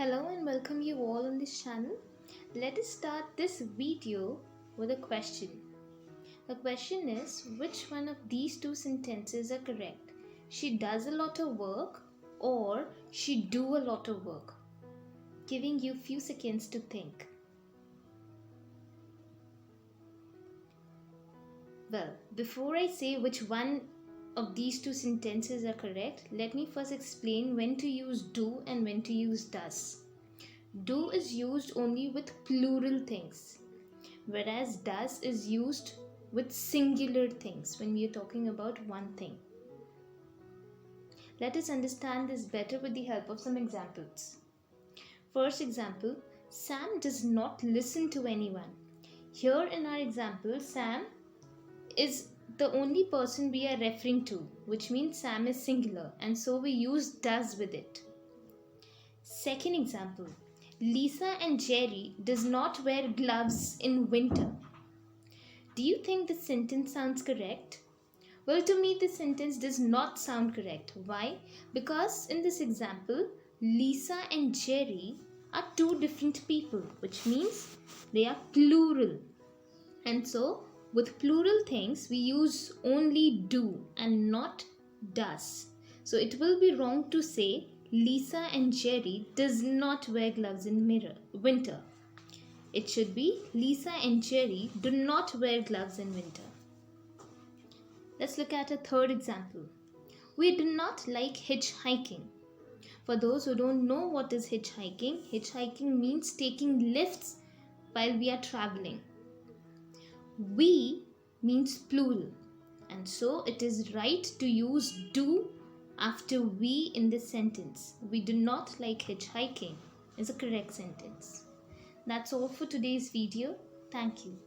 Hello and welcome you all on this channel. Let us start this video with a question. The question is, which one of these two sentences are correct? She does a lot of work or she do a lot of work? Giving you few seconds to think. Well, before I say which one of these two sentences are correct, let me first explain when to use do and when to use does. Do is used only with plural things, whereas does is used with singular things when we are talking about one thing. Let us understand this better with the help of some examples. First example, Sam does not listen to anyone. Here in our example, Sam is the only person we are referring to, which means Sam is singular, and so we use does with it. Second example, Lisa and Jerry does not wear gloves in winter. Do you think the sentence sounds correct? Well, to me, this sentence does not sound correct. Why? Because in this example, Lisa and Jerry are two different people, which means they are plural. And so, with plural things, we use only do and not does. So, it will be wrong to say Lisa and Jerry does not wear gloves in winter. It should be Lisa and Jerry do not wear gloves in winter. Let's look at a third example. We do not like hitchhiking. For those who don't know what is hitchhiking, hitchhiking means taking lifts while we are traveling. We means plural, and so it is right to use do after we in this sentence. We do not like hitchhiking is a correct sentence. That's all for today's video. Thank you.